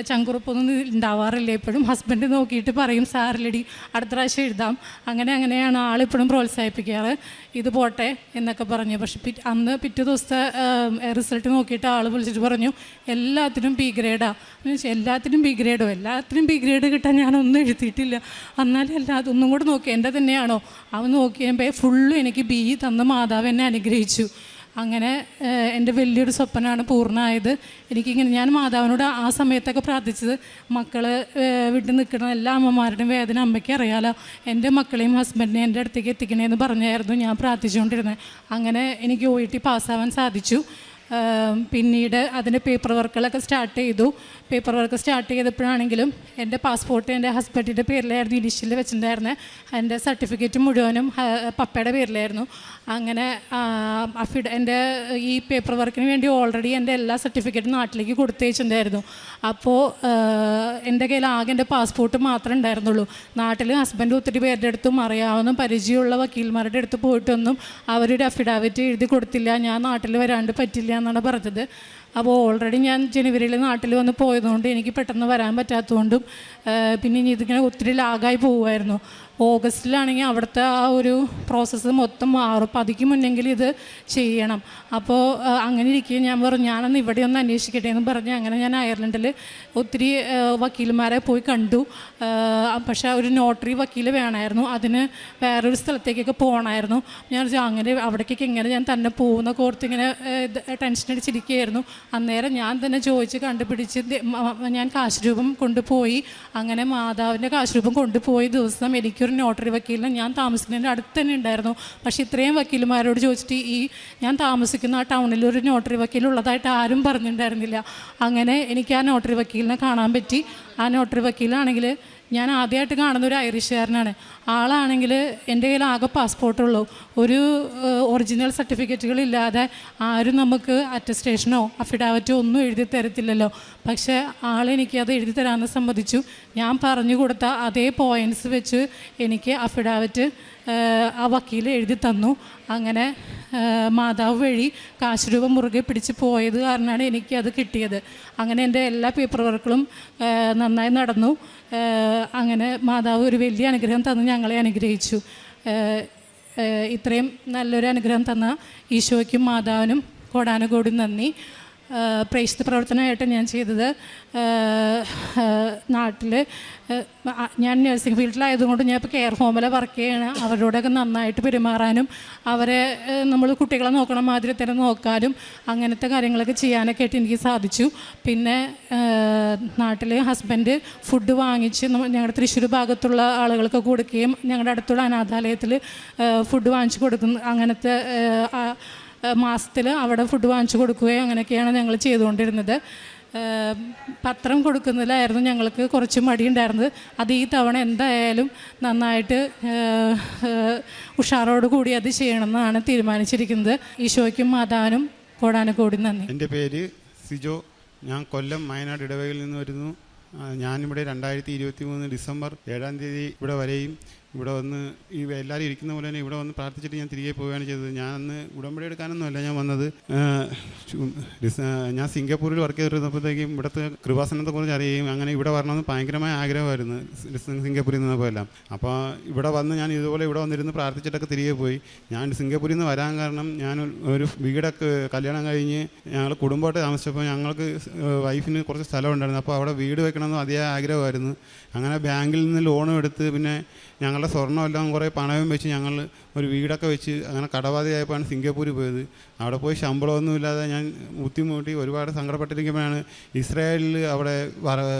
ചങ്കുറപ്പൊന്നും ഉണ്ടാവാറില്ല. എപ്പോഴും ഹസ്ബൻഡ് നോക്കിയിട്ട് പറയും സാറിലടി അടുത്ത പ്രാവശ്യം എഴുതാം. അങ്ങനെയാണ് ആളിപ്പോഴും പ്രോത്സാഹിപ്പിക്കാറ്, ഇത് പോട്ടെ എന്നൊക്കെ പറഞ്ഞു. പക്ഷെ പിറ്റേ ദിവസത്തെ റിസൾട്ട് നോക്കിയിട്ട് ആൾ വിളിച്ചിട്ട് പറഞ്ഞു എല്ലാത്തിനും ബി ഗ്രേഡാണ്. എല്ലാത്തിനും ബി ഗ്രേഡോ? എല്ലാത്തിനും ബി ഗ്രേഡ് കിട്ടാൻ ഞാനൊന്നും എഴുതിയിട്ടില്ല. എന്നാലും അതൊന്നും കൂടെ നോക്കി എൻ്റെ തന്നെയാണോ? അവൻ നോക്കിയപ്പോൾ ഫുള്ളും എനിക്ക് ബി തന്ന മാതാവ് എന്നെ അനുഗ്രഹിച്ചു. അങ്ങനെ എൻ്റെ വലിയൊരു സ്വപ്നമാണ് പൂർണ്ണമായത്. എനിക്കിങ്ങനെ ഞാൻ മാതാവിനോട് ആ സമയത്തൊക്കെ പ്രാർത്ഥിച്ചത്, മക്കൾ വിട്ട് നിൽക്കുന്ന എല്ലാ അമ്മമാരുടെയും വേദന അമ്മയ്ക്ക് അറിയാലോ, എൻ്റെ മക്കളെയും ഹസ്ബൻഡിനെയും എൻ്റെ അടുത്തേക്ക് എത്തിക്കണേന്ന് പറഞ്ഞായിരുന്നു ഞാൻ പ്രാർത്ഥിച്ചുകൊണ്ടിരുന്നത്. അങ്ങനെ എനിക്ക് OET പാസ്സാവാൻ സാധിച്ചു. പിന്നീട് അതിൻ്റെ പേപ്പർ വർക്കുകളൊക്കെ സ്റ്റാർട്ട് ചെയ്തു. പേപ്പർ വർക്ക് സ്റ്റാർട്ട് ചെയ്തപ്പോഴാണെങ്കിലും എൻ്റെ പാസ്പോർട്ട് എൻ്റെ ഹസ്ബൻഡിൻ്റെ പേരിലായിരുന്നു ഇനിഷ്യൽ വെച്ചിട്ടുണ്ടായിരുന്നത്. എൻ്റെ സർട്ടിഫിക്കറ്റ് മുഴുവനും പപ്പയുടെ പേരിലായിരുന്നു. അങ്ങനെ എൻ്റെ ഈ പേപ്പർ വർക്കിന് വേണ്ടി ഓൾറെഡി എൻ്റെ എല്ലാ സർട്ടിഫിക്കറ്റും നാട്ടിലേക്ക് കൊടുത്തേച്ചിട്ടുണ്ടായിരുന്നു. അപ്പോൾ എൻ്റെ കയ്യിൽ ആകെ എൻ്റെ പാസ്പോർട്ട് മാത്രമേ ഉണ്ടായിരുന്നുള്ളൂ. നാട്ടിൽ ഹസ്ബൻഡ് ഒത്തിരി പേരുടെ അടുത്തും അറിയാവുന്ന പരിചയമുള്ള വക്കീൽമാരുടെ അടുത്ത് പോയിട്ടൊന്നും അവരൊരു അഫിഡാവിറ്റ് എഴുതി കൊടുത്തില്ല, ഞാൻ നാട്ടിൽ വരാണ്ട് പറ്റില്ല എന്നാണ് പറഞ്ഞത്. അപ്പോൾ ഓൾറെഡി ഞാൻ ജനുവരിയിൽ നാട്ടിൽ വന്ന് പോയതുകൊണ്ട് എനിക്ക് പെട്ടെന്ന് വരാൻ പറ്റാത്തതുകൊണ്ടും പിന്നെ ഇനി ഇതിങ്ങനെ ഒത്തിരി ലാഗായി പോവുമായിരുന്നു. ഓഗസ്റ്റിലാണെങ്കിൽ അവിടുത്തെ ആ ഒരു പ്രോസസ്സ് മൊത്തം മാറും, അപ്പോൾ അതിക്ക് മുന്നെങ്കിൽ ഇത് ചെയ്യണം. അപ്പോൾ അങ്ങനെ ഇരിക്കുകയും ഞാൻ പറഞ്ഞു ഞാനൊന്ന് ഇവിടെ ഒന്ന് അന്വേഷിക്കട്ടെ എന്ന് പറഞ്ഞ് അങ്ങനെ ഞാൻ അയർലൻഡിൽ ഒത്തിരി വക്കീൽമാരെ പോയി കണ്ടു. പക്ഷേ ഒരു നോട്ടറി വക്കീൽ വേണമായിരുന്നു, അതിന് വേറൊരു സ്ഥലത്തേക്കൊക്കെ പോകണമായിരുന്നു. ഞാൻ അങ്ങനെ അവിടേക്കൊക്കെ എങ്ങനെ ഞാൻ തന്നെ പോകുന്ന കോർത്ത് ഇങ്ങനെ ടെൻഷൻ അടിച്ചിരിക്കുകയായിരുന്നു. അന്നേരം ഞാൻ തന്നെ ചോദിച്ച് കണ്ടുപിടിച്ച് ഞാൻ കാശ് രൂപം കൊണ്ടുപോയി. അങ്ങനെ മാതാവിൻ്റെ കാശ് രൂപം കൊണ്ടുപോയ ദിവസം എനിക്കൊരു നോട്ടറി വക്കീലിനെ ഞാൻ താമസിക്കുന്നതിൻ്റെ അടുത്ത് തന്നെ ഉണ്ടായിരുന്നു. പക്ഷേ ഇത്രയും വക്കീലുമാരോട് ചോദിച്ചിട്ട് ഞാൻ താമസിക്കുന്ന ആ ടൗണിൽ ഒരു നോട്ടറി വക്കീലുള്ളതായിട്ട് ആരും പറഞ്ഞിട്ടുണ്ടായിരുന്നില്ല. അങ്ങനെ എനിക്ക് ആ നോട്ടറി വക്കീലിനെ കാണാൻ പറ്റി. ആ നോട്ടറി വക്കീലാണെങ്കിൽ ഞാൻ ആദ്യമായിട്ട് കാണുന്ന ഒരു ഐറിഷുകാരനാണ്. ആളാണെങ്കിൽ എൻ്റെ കയ്യിൽ ആകെ പാസ്പോർട്ടുള്ളൂ, ഒരു ഒറിജിനൽ സർട്ടിഫിക്കറ്റുകളില്ലാതെ ആരും നമുക്ക് അറ്റസ്റ്റേഷനോ അഫിഡാവിറ്റോ ഒന്നും എഴുതി തരത്തില്ലല്ലോ. പക്ഷേ ആളെനിക്കത് എഴുതി തരാമെന്ന് സമ്മതിച്ചു. ഞാൻ പറഞ്ഞു കൊടുത്ത അതേ പോയിൻറ്റ്സ് വെച്ച് എനിക്ക് അഫിഡാവിറ്റ് ആ വക്കീൽ എഴുതി തന്നു. അങ്ങനെ മാതാവ് വഴി കാശ് രൂപം മുറുകെ പിടിച്ച് പോയത് കാരണമാണ് എനിക്കത് കിട്ടിയത്. അങ്ങനെ എൻ്റെ എല്ലാ പേപ്പർ വർക്കുകളും നന്നായി നടന്നു. അങ്ങനെ മാതാവ് ഒരു വലിയ അനുഗ്രഹം തന്ന് ഞങ്ങളെ അനുഗ്രഹിച്ചു. ഇത്രയും നല്ലൊരു അനുഗ്രഹം തന്ന ഈശോയ്ക്കും മാതാവിനും കോടാനുകോടി നന്ദി. പ്രേക്ഷിത പ്രവർത്തനമായിട്ട് ഞാൻ ചെയ്തത് നാട്ടിൽ ഞാൻ നഴ്സിംഗ് ഫീൽഡിലായതുകൊണ്ട് ഞാൻ ഇപ്പോൾ കെയർ ഹോമിൽ വർക്ക് ചെയ്യണം. അവരോടൊക്കെ നന്നായിട്ട് പെരുമാറാനും അവരെ നമ്മൾ കുട്ടികളെ നോക്കണ മാതിരി തന്നെ നോക്കാനും അങ്ങനത്തെ കാര്യങ്ങളൊക്കെ ചെയ്യാനൊക്കെ ആയിട്ട് എനിക്ക് സാധിച്ചു. പിന്നെ നാട്ടിൽ ഹസ്ബൻഡ് ഫുഡ് വാങ്ങിച്ച് ഞങ്ങളുടെ തൃശ്ശൂർ ഭാഗത്തുള്ള ആളുകൾക്ക് കൊടുക്കുകയും ഞങ്ങളുടെ അടുത്തുള്ള അനാഥാലയത്തിൽ ഫുഡ് വാങ്ങിച്ച് കൊടുക്കുന്ന അങ്ങനത്തെ മാസത്തിൽ അവിടെ ഫുഡ് വാങ്ങിച്ചു കൊടുക്കുകയും അങ്ങനെയൊക്കെയാണ് ഞങ്ങൾ ചെയ്തുകൊണ്ടിരുന്നത്. പത്രം കൊടുക്കുന്നതിലായിരുന്നു ഞങ്ങൾക്ക് കുറച്ച് മടിയുണ്ടായിരുന്നത്. അത് ഈ തവണ എന്തായാലും നന്നായിട്ട് ഉഷാറോട് കൂടി അത് ചെയ്യണമെന്നാണ് തീരുമാനിച്ചിരിക്കുന്നത്. ഈശോയ്ക്കും മാതാവിനും കോടാനുകോടി നന്ദി. എൻ്റെ പേര് സിജോ. ഞാൻ കൊല്ലം വയനാട് ഇടവകയിൽ നിന്ന് വരുന്നു. ഞാനിവിടെ 2023 ഡിസംബർ 7-ാം തീയതി ഇവിടെ വരെയും ഇവിടെ വന്ന് എല്ലാവരും ഇരിക്കുന്ന പോലെ തന്നെ ഇവിടെ വന്ന് പ്രാർത്ഥിച്ചിട്ട് ഞാൻ തിരികെ പോവുകയാണ് ചെയ്തത്. ഞാൻ അന്ന് ഉടമ്പടി എടുക്കാനൊന്നുമല്ല ഞാൻ വന്നത്. ഞാൻ സിംഗപ്പൂരിൽ വർക്ക് ചെയ്തിരുന്നപ്പോഴത്തേക്കും ഇവിടുത്തെ കൃപാസനത്തെക്കുറിച്ച് അറിയുകയും അങ്ങനെ ഇവിടെ വരണമെന്ന് ഭയങ്കരമായ ആഗ്രഹമായിരുന്നു സിംഗപ്പൂരിൽ നിന്നപ്പോഴെല്ലാം. അപ്പോൾ ഇവിടെ വന്ന് ഞാൻ ഇതുപോലെ ഇവിടെ വന്നിരുന്ന് പ്രാർത്ഥിച്ചിട്ടൊക്കെ തിരികെ പോയി. ഞാൻ സിംഗപ്പൂരിൽ നിന്ന് വരാൻ കാരണം ഞാൻ ഒരു വീടൊക്കെ കല്യാണം കഴിഞ്ഞ് ഞങ്ങൾ കുടുംബമായിട്ട് താമസിച്ചപ്പോൾ ഞങ്ങൾക്ക് വൈഫിന് കുറച്ച് സ്ഥലം ഉണ്ടായിരുന്നു. അപ്പോൾ അവിടെ വീട് വെക്കണമെന്ന് അതിയായ ആഗ്രഹമായിരുന്നു. അങ്ങനെ ബാങ്കിൽ നിന്ന് ലോണും എടുത്ത് പിന്നെ ഞങ്ങളുടെ സ്വർണ്ണമെല്ലാം കുറേ പണവും വെച്ച് ഞങ്ങൾ ഒരു വീടൊക്കെ വെച്ച് അങ്ങനെ കടബാധയായപ്പോഴാണ് സിംഗപ്പൂരിൽ പോയത്. അവിടെ പോയി ശമ്പളമൊന്നുമില്ലാതെ ഞാൻ ബുദ്ധിമുട്ടി ഒരുപാട് സങ്കടപ്പെട്ടിരിക്കുമ്പോഴാണ് ഇസ്രായേലിൽ അവിടെ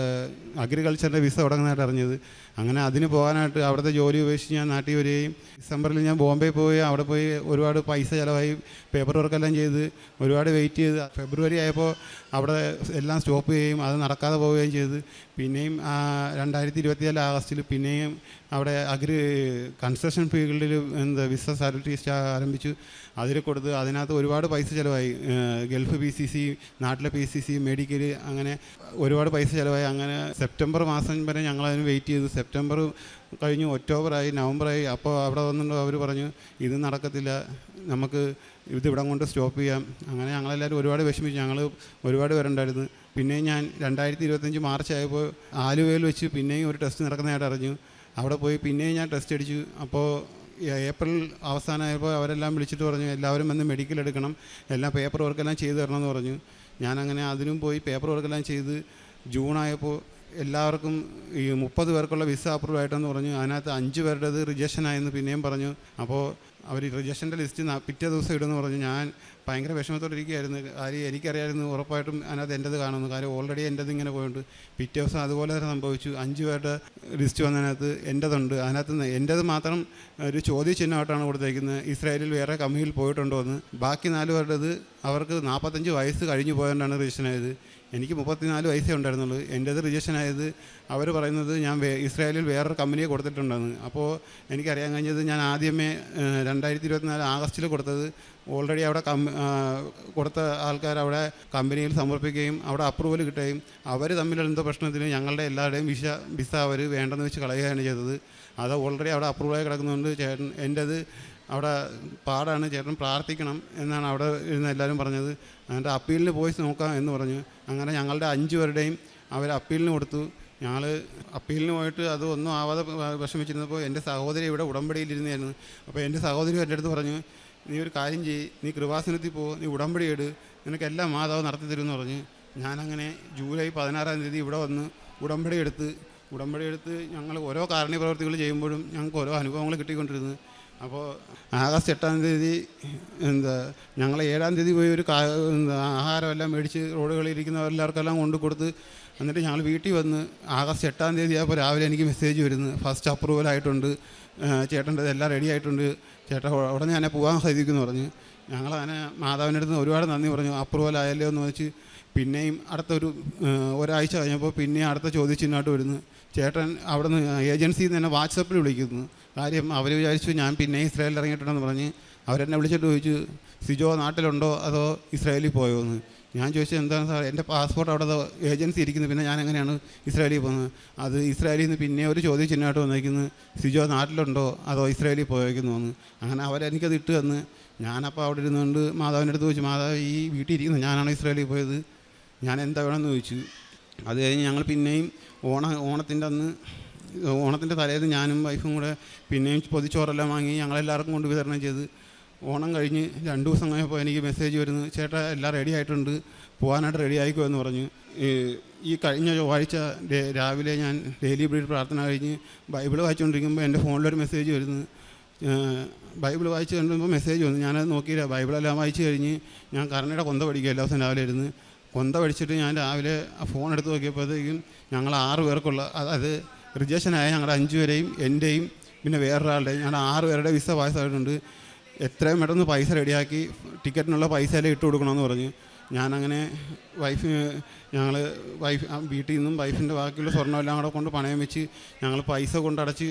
അഗ്രികൾച്ചറിൻ്റെ വിസ തുടങ്ങുന്നതായിട്ട് അറിഞ്ഞത്. അങ്ങനെ അതിന് പോകാനായിട്ട് അവിടുത്തെ ജോലി ഉപേക്ഷിച്ച് ഞാൻ നാട്ടിൽ വരികയും ഡിസംബറിൽ ഞാൻ ബോംബെ പോയി അവിടെ പോയി ഒരുപാട് പൈസ ചിലവായി പേപ്പർ വർക്കെല്ലാം ചെയ്ത് ഒരുപാട് വെയിറ്റ് ചെയ്ത് ഫെബ്രുവരി ആയപ്പോൾ അവിടെ എല്ലാം സ്റ്റോപ്പ് ചെയ്യുകയും അത് നടക്കാതെ പോവുകയും ചെയ്ത് പിന്നെയും 2024 ആഗസ്റ്റിൽ പിന്നെയും അവിടെ കൺസ്ട്രക്ഷൻ ഫീൽഡിൽ വിസ സാലറി ആരംഭിച്ചു. അതിൽ കൊടുത്ത് അതിനകത്ത് ഒരുപാട് പൈസ ചിലവായി. ഗൾഫ് PCC, നാട്ടിലെ PCC, മെഡിക്കൽ അങ്ങനെ ഒരുപാട് പൈസ ചിലവായി. അങ്ങനെ സെപ്റ്റംബർ മാസം വരെ ഞങ്ങളതിന് വെയിറ്റ് ചെയ്തു. സെപ്റ്റംബർ കഴിഞ്ഞു, ഒക്ടോബറായി, നവംബറായി. അപ്പോൾ അവിടെ വന്നിട്ട് അവർ പറഞ്ഞു ഇത് നടക്കത്തില്ല, നമുക്ക് ഇതിവിടം കൊണ്ട് സ്റ്റോപ്പ് ചെയ്യാം. അങ്ങനെ ഞങ്ങളെല്ലാവരും ഒരുപാട് വിഷമിച്ചു. ഞങ്ങൾ ഒരുപാട് പേരുണ്ടായിരുന്നു. പിന്നെയും ഞാൻ 2025 മാർച്ച് ആയപ്പോൾ ആലുവയിൽ വെച്ച് പിന്നെയും ഒരു ടെസ്റ്റ് നടക്കുന്നതായിട്ട് അറിഞ്ഞു. അവിടെ പോയി പിന്നെയും ഞാൻ ടെസ്റ്റ് അടിച്ചു. അപ്പോൾ ഏപ്രിൽ അവസാനമായപ്പോൾ അവരെല്ലാം വിളിച്ചിട്ട് പറഞ്ഞു എല്ലാവരും വന്ന് മെഡിക്കൽ എടുക്കണം, എല്ലാ പേപ്പർ വർക്കെല്ലാം ചെയ്ത് തരണമെന്ന് പറഞ്ഞു. ഞാനങ്ങനെ അതിനും പോയി പേപ്പർ വർക്കെല്ലാം ചെയ്ത് ജൂണായപ്പോൾ എല്ലാവർക്കും ഈ 30 പേർക്കുള്ള വിസ അപ്രൂവ് ആയിട്ടെന്ന് പറഞ്ഞു. അതിനകത്ത് 5 പേരുടേത് റിജക്ഷനായെന്ന് പിന്നെയും പറഞ്ഞു. അപ്പോൾ അവർ റിജക്ഷൻ്റെ ലിസ്റ്റ് പിറ്റേ ദിവസം ഇടുമെന്ന് പറഞ്ഞു. ഞാൻ ഭയങ്കര വിഷമത്തോടെ ഇരിക്കുകയായിരുന്നു. കാര്യം എനിക്കറിയാമായിരുന്നു ഉറപ്പായിട്ടും അതിനകത്ത് എൻ്റെത് കാണുന്നു. കാര്യം ഓൾറെഡി എൻ്റെത് ഇങ്ങനെ പോയിട്ടുണ്ട്. പിറ്റേ ദിവസം അതുപോലെ തന്നെ സംഭവിച്ചു. 5 പേരുടെ ലിസ്റ്റ് വന്നതിനകത്ത് എൻ്റെതുണ്ട്. അതിനകത്ത് എൻ്റെത് മാത്രം ഒരു ചോദ്യചിഹ്നമായിട്ടാണ് കൊടുത്തേക്കുന്നത്, ഇസ്രായേലിൽ വേറെ കമ്പനിയിൽ പോയിട്ടുണ്ടോ എന്ന്. ബാക്കി 4 പേരുടേത് അവർക്ക് 45 വയസ്സ് കഴിഞ്ഞു പോയതുകൊണ്ടാണ് റിജക്ഷനായത്. എനിക്ക് 34 വയസ്സേ ഉണ്ടായിരുന്നുള്ളൂ. എൻ്റേത് റിജക്ഷനായത് അവർ പറയുന്നത് ഞാൻ ഇസ്രായേലിൽ വേറൊരു കമ്പനിയെ കൊടുത്തിട്ടുണ്ടെന്ന്. അപ്പോൾ എനിക്കറിയാൻ കഴിഞ്ഞത് ഞാൻ ആദ്യമേ 2024 ആഗസ്റ്റിൽ കൊടുത്തത് ഓൾറെഡി അവിടെ കൊടുത്ത ആൾക്കാർ അവിടെ കമ്പനിയിൽ സമർപ്പിക്കുകയും അവിടെ അപ്രൂവൽ കിട്ടുകയും അവർ തമ്മിലുള്ള എന്തോ പ്രശ്നത്തിന് ഞങ്ങളുടെ എല്ലാവരുടെയും വിസ അവർ വേണ്ടെന്ന് വെച്ച് കളയുകയാണ് ചെയ്തത്. അത് ഓൾറെഡി അവിടെ അപ്രൂവലായി കിടക്കുന്നതുകൊണ്ട് ചേട്ടൻ എൻ്റേത് അവിടെ പാടാണ്, ചേട്ടൻ പ്രാർത്ഥിക്കണം എന്നാണ് അവിടെ ഇരുന്ന് എല്ലാവരും പറഞ്ഞത്. എന്നിട്ട് അപ്പീലിന് പോയി നോക്കാം എന്ന് പറഞ്ഞു. അങ്ങനെ ഞങ്ങളുടെ 5 പേരുടെയും അവർ അപ്പീലിന് കൊടുത്തു. ഞങ്ങൾ അപ്പീലിന് പോയിട്ട് അത് ഒന്നും ആവാതെ വിഷമിച്ചിരുന്നപ്പോൾ എൻ്റെ സഹോദരി ഇവിടെ ഉടമ്പടിയിലിരുന്നായിരുന്നു. അപ്പോൾ എൻ്റെ സഹോദരി എൻ്റെ അടുത്ത് പറഞ്ഞു നീ ഒരു കാര്യം ചെയ്യ്, നീ കൃപാസനത്തിൽ പോ, നീ ഉടമ്പടി എടു, നിനക്കെല്ലാം മാതാവ് നടത്തി തരുമെന്ന് പറഞ്ഞു. ഞാനങ്ങനെ ജൂലൈ 16-ാം തീയതി ഇവിടെ വന്ന് ഉടമ്പടി എടുത്ത് ഞങ്ങൾ ഓരോ കാരുണ്യ പ്രവർത്തികൾ ചെയ്യുമ്പോഴും ഞങ്ങൾക്ക് ഓരോ അനുഭവങ്ങൾ കിട്ടിക്കൊണ്ടിരുന്നു. അപ്പോൾ ആഗസ്റ്റ് 8-ാം തീയതി ഞങ്ങൾ 7-ാം തീയതി പോയി ഒരു ആഹാരമെല്ലാം മേടിച്ച് റോഡുകളിൽ ഇരിക്കുന്നവരെല്ലാവർക്കെല്ലാം കൊണ്ട് കൊടുത്ത് എന്നിട്ട് ഞങ്ങൾ വീട്ടിൽ വന്ന് ആഗസ്റ്റ് 8-ാം തീയതി ആയപ്പോൾ രാവിലെ എനിക്ക് മെസ്സേജ് വരുന്നു, ഫസ്റ്റ് അപ്രൂവൽ ആയിട്ടുണ്ട്, ചേട്ടൻ്റെ എല്ലാം റെഡി ആയിട്ടുണ്ട്, ചേട്ടാ ഉടനെ തന്നെ പോകാൻ സാധിക്കുമെന്ന് പറഞ്ഞു. ഞങ്ങളങ്ങനെ മാതാവിൻ്റെ അടുത്ത് ഒരുപാട് നന്ദി പറഞ്ഞു. അപ്രൂവൽ ആയല്ലോ എന്ന് വെച്ച് പിന്നെയും ഒരാഴ്ച കഴിഞ്ഞപ്പോൾ പിന്നെയും അടുത്ത ചോദ്യചിഹ്നമായിട്ട് വരുന്നു. ചേട്ടൻ അവിടെ നിന്ന് ഏജൻസിയിൽ നിന്ന് തന്നെ വാട്സപ്പിൽ വിളിക്കുന്നു. കാര്യം അവർ വിചാരിച്ചു ഞാൻ പിന്നെ ഇസ്രായേലിൽ ഇറങ്ങിയിട്ടുണ്ടെന്ന് പറഞ്ഞ് അവരെന്നെ വിളിച്ചിട്ട് ചോദിച്ചു സിജോ നാട്ടിലുണ്ടോ അതോ ഇസ്രായേലിൽ പോയോ എന്ന്. ഞാൻ ചോദിച്ചത് എന്താണ് സാർ, എൻ്റെ പാസ്പോർട്ട് അവിടെ ഏജൻസി ഇരിക്കുന്നു, പിന്നെ ഞാൻ എങ്ങനെയാണ് ഇസ്രായേലിൽ പോകുന്നത്? അത് ഇസ്രായേലിൽ നിന്ന് പിന്നെ ഒരു ചോദ്യചിഹ്നമായിട്ട് വന്നിരിക്കുന്നത് സിജോ നാട്ടിലുണ്ടോ അതോ ഇസ്രായേലിൽ പോയേക്കുന്നു എന്ന്. അങ്ങനെ അവരെനിക്കത് ഇട്ട് തന്ന് ഞാനപ്പോൾ അവിടെ ഇരുന്നുകൊണ്ട് മാതാവിൻ്റെ അടുത്ത് ചോദിച്ചു, മാതാവ് ഈ വീട്ടിൽ ഇരിക്കുന്നത് ഞാനാണ് ഇസ്രായേലിൽ പോയത്, ഞാൻ എന്താ വേണമെന്ന് ചോദിച്ചു. അത് കഴിഞ്ഞ് ഞങ്ങൾ പിന്നെയും ഓണത്തിൻ്റെ തലേന്ന് ഞാനും വൈഫും കൂടെ പിന്നെയും പൊതിച്ചോറെല്ലാം വാങ്ങി ഞങ്ങളെല്ലാവർക്കും കൊണ്ട് വിതരണം ചെയ്ത് ഓണം കഴിഞ്ഞ് 2 ദിവസം കഴിഞ്ഞപ്പോൾ എനിക്ക് മെസ്സേജ് വരുന്നു, ചേട്ടാ എല്ലാം റെഡി ആയിട്ടുണ്ട്, പോകാനായിട്ട് റെഡി ആയിക്കോ എന്ന് പറഞ്ഞു. ഈ കഴിഞ്ഞ ചൊവ്വാഴ്ച രാവിലെ ഞാൻ ഡെയിലി ബ്രീഡ് പ്രാർത്ഥന കഴിഞ്ഞ് ബൈബിൾ വായിച്ചുകൊണ്ടിരിക്കുമ്പോൾ എൻ്റെ ഫോണിലൊരു മെസ്സേജ് വരുന്നു. ബൈബിൾ വായിച്ച് കണ്ടുമ്പോൾ മെസ്സേജ് വന്നു. ഞാനത് നോക്കിയില്ല. ബൈബിളെല്ലാം വായിച്ച് കഴിഞ്ഞ് ഞാൻ കർണയുടെ കൊന്ത പഠിക്കുക എല്ലാ ദിവസം രാവിലെ ഇരുന്ന്. കൊന്ത പഠിച്ചിട്ട് ഞാൻ രാവിലെ ഫോൺ എടുത്ത് നോക്കിയപ്പോഴത്തേക്കും ഞങ്ങൾ 6 പേർക്കുള്ള, അതായത് റിജക്ഷനായ ഞങ്ങളുടെ 5 പേരെയും എൻ്റെയും പിന്നെ വേറൊരാളുടെയും ഞങ്ങളുടെ 6 പേരുടെ വിസ പാസ്സായിട്ടുണ്ട്. എത്രയും പെട്ടെന്ന് പൈസ റെഡിയാക്കി ടിക്കറ്റിനുള്ള പൈസ എല്ലാം ഇട്ട് കൊടുക്കണമെന്ന് പറഞ്ഞു. ഞാനങ്ങനെ വൈഫ് വീട്ടിൽ നിന്നും വൈഫിൻ്റെ ബാക്കിയുള്ള സ്വർണ്ണമെല്ലാം കൂടെ കൊണ്ട് പണയം വെച്ച് ഞങ്ങൾ പൈസ കൊണ്ടടച്ച്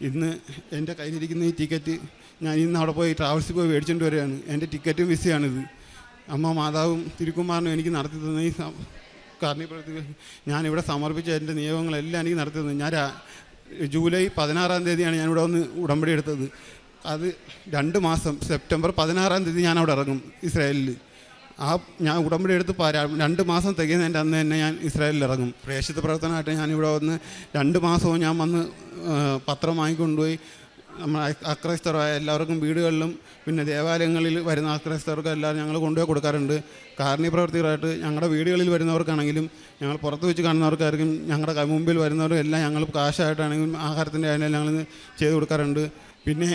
ഇന്ന് എൻ്റെ കയ്യിലിരിക്കുന്ന ഈ ടിക്കറ്റ് ഞാൻ ഇന്ന് അവിടെ പോയി ട്രാവൽസിൽ പോയി മേടിച്ചുകൊണ്ട് വരികയാണ്. എൻ്റെ ടിക്കറ്റും വിസയാണിത്. അമ്മ മാതാവും തിരുക്കുമാറിനും എനിക്ക് നടത്തി തന്ന ഈ കാരുണ്യപ്രവൃത്തികൾ ഞാനിവിടെ സമർപ്പിച്ച എൻ്റെ നിയമങ്ങളെല്ലാം എനിക്ക് നടത്തി തന്നു. ഞാൻ ജൂലൈ 16-ാം തീയതിയാണ് ഞാനിവിടെ വന്ന് ഉടമ്പടി എടുത്തത്. അത് 2 മാസം സെപ്റ്റംബർ 16-ാം തീയതി ഞാൻ അവിടെ ഇറങ്ങും ഇസ്രായേലിൽ. ഞാൻ ഉടമ്പടി എടുത്ത് 2 മാസം തികയുന്നതിൻ്റെ അന്ന് തന്നെ ഞാൻ ഇസ്രായേലിൽ ഇറങ്ങും. പ്രേക്ഷിത പ്രവർത്തനമായിട്ട് ഞാനിവിടെ വന്ന് 2 മാസവും ഞാൻ വന്ന് പത്രം വാങ്ങിക്കൊണ്ടുപോയി നമ്മൾ അക്രൈസ്തവരായ എല്ലാവർക്കും വീടുകളിലും പിന്നെ ദേവാലയങ്ങളിൽ വരുന്ന അക്രൈസ്തവർക്ക് എല്ലാവരും ഞങ്ങൾ കൊണ്ടുപോയി കൊടുക്കാറുണ്ട്. കാരുണ്യപ്രവർത്തികളായിട്ട് ഞങ്ങളുടെ വീടുകളിൽ വരുന്നവർക്കാണെങ്കിലും ഞങ്ങൾ പുറത്ത് വെച്ച് കാണുന്നവർക്കായിരിക്കും ഞങ്ങളുടെ മുമ്പിൽ വരുന്നവരും എല്ലാം ഞങ്ങൾ കാശായിട്ടാണെങ്കിലും ആഹാരത്തിൻ്റെ ആയാലും ഞങ്ങൾ ചെയ്ത് കൊടുക്കാറുണ്ട്. പിന്നെ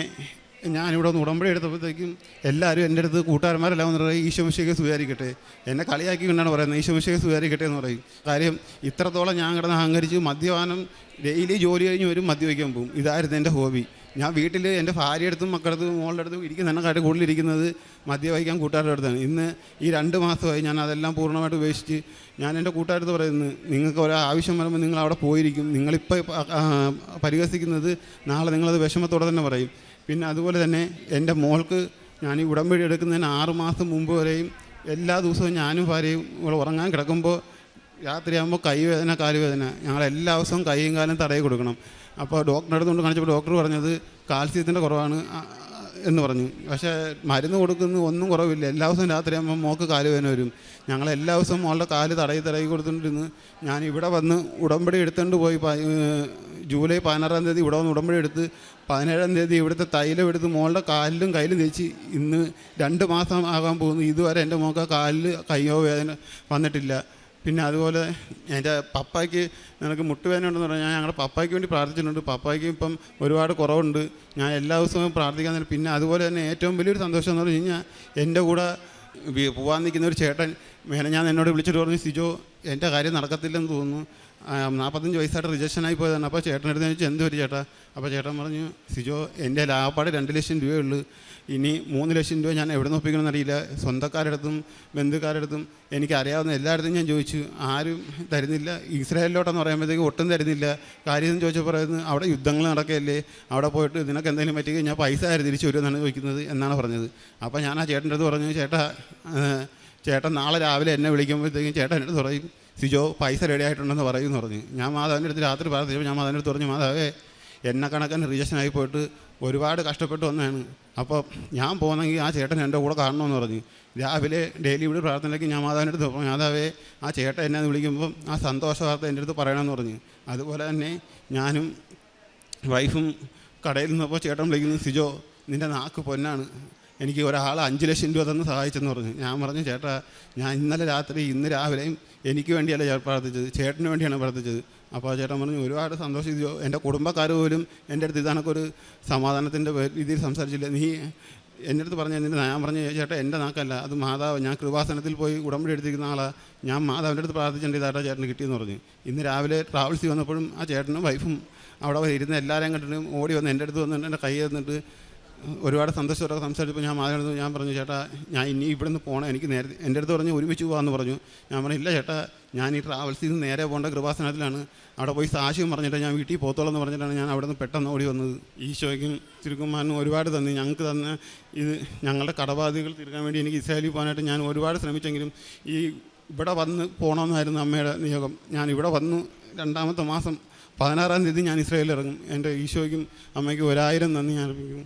ഞാനിവിടെ ഒന്ന് ഉടമ്പടി എടുത്തപ്പോഴത്തേക്കും എല്ലാവരും എൻ്റെ അടുത്ത് കൂട്ടുകാരന്മാരെല്ലാം എന്ന് പറയും ഈശോ മിശിഹായെ സ്തുതിയായിരിക്കട്ടെ. എന്നെ കളിയാക്കി കൊണ്ടാണ് പറയുന്നത് ഈശോ മിശിഹായെ സ്തുതിയായിരിക്കട്ടെ എന്ന് പറയും. കാര്യം ഇത്രത്തോളം ഞാൻ കിടന്ന് അഹങ്കരിച്ച് മദ്യപാനം ഡെയിലി ജോലി കഴിഞ്ഞ് വരും മദ്യപിക്കാൻ പോകും. ഇതായിരുന്നു എൻ്റെ ഹോബി. ഞാൻ വീട്ടിൽ എൻ്റെ ഭാര്യയെടുത്തും മക്കളടുത്തും മോളുടെ അടുത്തും ഇരിക്കുന്ന എന്നെക്കാട്ട് കൂടുതലിരിക്കുന്നത് മദ്യപിക്കാൻ കൂട്ടുകാരുടെ അടുത്താണ്. ഇന്ന് ഈ 2 മാസമായി ഞാൻ അതെല്ലാം പൂർണ്ണമായിട്ട് ഉപേക്ഷിച്ച് ഞാൻ എൻ്റെ കൂട്ടുകാരടുത്ത് പറയുന്നത് നിങ്ങൾക്ക് ഓരോ ആവശ്യം വരുമ്പോൾ നിങ്ങൾ അവിടെ പോയിരിക്കും. നിങ്ങളിപ്പോൾ പരിഹസിക്കുന്നത് നാളെ നിങ്ങളത് വിഷമത്തോടെ തന്നെ പറയും. പിന്നെ അതുപോലെ തന്നെ എൻ്റെ മോൾക്ക് ഞാൻ ഈ ഉടമ്പടി എടുക്കുന്നതിന് 6 മാസം മുമ്പ് വരെയും എല്ലാ ദിവസവും ഞാനും ഭാര്യയും ഇവിടെ ഉറങ്ങാൻ കിടക്കുമ്പോൾ രാത്രിയാകുമ്പോൾ കൈവേദന കാലുവേദന, ഞങ്ങൾ എല്ലാ ദിവസവും കൈയും കാലും തടയി കൊടുക്കണം. അപ്പോൾ ഡോക്ടറെ അടുത്തുകൊണ്ട് കാണിച്ചപ്പോൾ ഡോക്ടർ പറഞ്ഞത് കാൽസ്യത്തിൻ്റെ കുറവാണ് എന്ന് പറഞ്ഞു. പക്ഷേ മരുന്ന് കൊടുക്കുന്ന ഒന്നും കുറവില്ല. എല്ലാ ദിവസവും രാത്രിയാകുമ്പോൾ മോൾക്ക് കാലുവേദന വരും. ഞങ്ങൾ എല്ലാ ദിവസവും മോളുടെ കാല് തടയി കൊടുത്തുകൊണ്ടിരുന്ന് ഞാൻ ഇവിടെ വന്ന് ഉടമ്പടി എടുത്തുകൊണ്ട് പോയി. ജൂലൈ 16-ാം തീയതി ഇവിടെ വന്ന് ഉടമ്പടി എടുത്ത് 17-ാം തീയതി ഇവിടുത്തെ തൈലം എടുത്ത് മോളുടെ കാലിലും കയ്യിലും തേച്ച് ഇന്ന് 2 മാസം ആകാൻ പോകുന്നു. ഇതുവരെ എൻ്റെ മോൾക്ക് കാലിൽ കയ്യോ വേദന വന്നിട്ടില്ല. പിന്നെ അതുപോലെ എൻ്റെ പപ്പായ്ക്ക് നിനക്ക് മുട്ടുവേദന ഉണ്ടെന്ന് പറഞ്ഞാൽ ഞാൻ ഞങ്ങളുടെ പപ്പായ്ക്ക് വേണ്ടി പ്രാർത്ഥിച്ചിട്ടുണ്ട്. പപ്പായ്ക്ക് ഇപ്പം ഒരുപാട് കുറവുണ്ട്. ഞാൻ എല്ലാ ദിവസവും പ്രാർത്ഥിക്കാൻ. പിന്നെ അതുപോലെ തന്നെ ഏറ്റവും വലിയൊരു സന്തോഷം എന്ന് പറഞ്ഞു കഴിഞ്ഞാൽ എൻ്റെ കൂടെ പോകാൻ നിൽക്കുന്ന ഒരു ചേട്ടൻ ഞാൻ എന്നോട് വിളിച്ചിട്ട് പറഞ്ഞു, സിജോ എൻ്റെ കാര്യം നടക്കത്തില്ലെന്ന് തോന്നുന്നു, 45 വയസ്സായിട്ട് റിജക്ഷനായി പോയതാണ്. അപ്പോൾ ചേട്ടനെടുത്ത് ചോദിച്ചു എന്ത് ഒരു ചേട്ടാ? അപ്പോൾ ചേട്ടൻ പറഞ്ഞു, സിജോ എൻ്റെ ലാഭപ്പാട് 2 ലക്ഷം രൂപയുള്ളൂ, ഇനി 3 ലക്ഷം രൂപ ഞാൻ എവിടെ നിന്ന് ഒപ്പിക്കണമെന്ന് അറിയില്ല. സ്വന്തക്കാരടുത്തും ബന്ധുക്കാരടുത്തും എനിക്കറിയാവുന്ന എല്ലായിടത്തും ഞാൻ ചോദിച്ചു, ആരും തരുന്നില്ല. ഇസ്രായേലിലോട്ടെന്ന് പറയുമ്പോഴത്തേക്ക് ഒട്ടും തരുന്നില്ല. കാര്യം എന്ന് ചോദിച്ചപ്പോൾ പറയുന്നത് അവിടെ യുദ്ധങ്ങൾ നടക്കുകയല്ലേ, അവിടെ പോയിട്ട് നിനക്ക് എന്തെങ്കിലും പറ്റി കഴിഞ്ഞാൽ പൈസ തിരിച്ചു വരുമെന്നാണ് ചോദിക്കുന്നത് എന്നാണ് പറഞ്ഞത്. അപ്പോൾ ഞാൻ ആ ചേട്ടൻ്റെ അടുത്ത് പറഞ്ഞു, ചേട്ടൻ നാളെ രാവിലെ എന്നെ വിളിക്കുമ്പോഴത്തേക്കും ചേട്ടൻ എൻ്റെ അടുത്ത് പറയും, സിജോ പൈസ റെഡി ആയിട്ടുണ്ടെന്ന് പറയുമെന്ന് പറഞ്ഞു. ഞാൻ മാതാവിൻ്റെ അടുത്ത് രാത്രി പ്രാർത്ഥിച്ചപ്പോൾ ഞാൻ മാതാവിൻ്റെ അടുത്ത് പറഞ്ഞു, മാതാവേ എന്നെ കണക്കിന് റിജക്ഷനായി പോയിട്ട് ഒരുപാട് കഷ്ടപ്പെട്ട് വന്നതാണ്. അപ്പോൾ ഞാൻ പോകുന്നെങ്കിൽ ആ ചേട്ടൻ എൻ്റെ കൂടെ കാണണമെന്ന് പറഞ്ഞു. രാവിലെ ഡെയിലി ഇവിടെ പ്രാർത്ഥനയ്ക്ക് ഞാൻ മാതാവിൻ്റെ അടുത്ത് പറഞ്ഞു, മാതാവേ ആ ചേട്ടൻ എന്നെ വിളിക്കുമ്പം ആ സന്തോഷ വാർത്ത എൻ്റെ അടുത്ത് പറയണമെന്ന് പറഞ്ഞു. അതുപോലെ തന്നെ ഞാനും വൈഫും കടയിൽ നിന്നപ്പോൾ ചേട്ടൻ വിളിക്കുന്നു, സിജോ നിൻ്റെ നാക്ക് പൊന്നാണ്, എനിക്ക് ഒരാൾ 5 ലക്ഷം രൂപ തന്ന് സഹായിച്ചെന്ന് പറഞ്ഞു. ഞാൻ പറഞ്ഞു, ചേട്ടാ ഞാൻ ഇന്നലെ രാത്രി ഇന്ന് രാവിലെയും എനിക്ക് വേണ്ടിയല്ല ഞാൻ പ്രാർത്ഥിച്ചത്, ചേട്ടന് വേണ്ടിയാണ് പ്രാർത്ഥിച്ചത്. അപ്പോൾ ചേട്ടൻ പറഞ്ഞു, ഒരുപാട് സന്തോഷിച്ചോ, എൻ്റെ കുടുംബക്കാർ പോലും എൻ്റെ അടുത്ത് ഇതാണൊക്കെ സമാധാനത്തിൻ്റെ രീതിയിൽ സംസാരിച്ചില്ല. നീ എൻ്റെ അടുത്ത് പറഞ്ഞു എന്നിട്ട് ഞാൻ പറഞ്ഞു, ചേട്ടാ എൻ്റെ നാക്കല്ല, അത് മാതാവ്, ഞാൻ കൃപാസനത്തിൽ പോയി ഉടമ്പടി എടുത്തിരിക്കുന്ന ആളാണ്, ഞാൻ മാതാവിൻ്റെ അടുത്ത് പ്രാർത്ഥിച്ചിട്ടുണ്ട്, ഇതാട്ടാ ചേട്ടന് കിട്ടിയെന്ന് പറഞ്ഞു. ഇന്ന് രാവിലെ ട്രാവൽസിൽ വന്നപ്പോഴും ആ ചേട്ടനും വൈഫും അവിടെ ഇരുന്ന് എല്ലാവരെയും കണ്ടിട്ട് ഓടി വന്ന് എൻ്റെ അടുത്ത് വന്നിട്ട് എൻ്റെ കൈ തന്നിട്ട് ഒരുപാട് സന്തോഷത്തോടെ സംസാരിച്ചപ്പോൾ ഞാൻ മാതാവിനടുത്ത് ഞാൻ പറഞ്ഞു, ചേട്ടാ ഞാൻ ഇനി ഇവിടെ നിന്ന് പോകണം, എനിക്ക് നേരത്തെ എൻ്റെ അടുത്ത് പറഞ്ഞു ഒരുമിച്ച് പോകാമെന്ന് പറഞ്ഞു. ഞാൻ പറഞ്ഞു, ഇല്ല ചേട്ടാ ഞാൻ ഈ ട്രാവൽസിൽ നിന്ന് നേരെ പോകേണ്ട കൃപാസനത്തിലാണ്, അവിടെ പോയി സാക്ഷ്യം പറഞ്ഞിട്ട് ഞാൻ വീട്ടിൽ പോത്തോളം എന്ന് പറഞ്ഞിട്ടാണ് ഞാൻ അവിടെ നിന്ന് പെട്ടെന്ന് ഓടി വന്നത്. ഈശോയ്ക്കും തിരുക്കുമാരനും ഒരുപാട് തന്നി. ഞങ്ങൾക്ക് തന്ന ഇത് ഞങ്ങളുടെ കടബാധ്യതകൾ തീർക്കാൻ വേണ്ടി എനിക്ക് ഇസ്രായേലിൽ പോകാനായിട്ട് ഞാൻ ഒരുപാട് ശ്രമിച്ചെങ്കിലും ഈ ഇവിടെ വന്ന് പോകണമെന്നായിരുന്നു അമ്മയുടെ നിയോഗം. ഞാൻ ഇവിടെ വന്നു 2-ാമത്തെ മാസം 16-ാം തീയതി ഞാൻ ഇസ്രായേലിൽ ഇറങ്ങും. എൻ്റെ ഈശോയ്ക്കും അമ്മയ്ക്കും 1000 നന്ദി ഞാൻ അർപ്പിക്കും.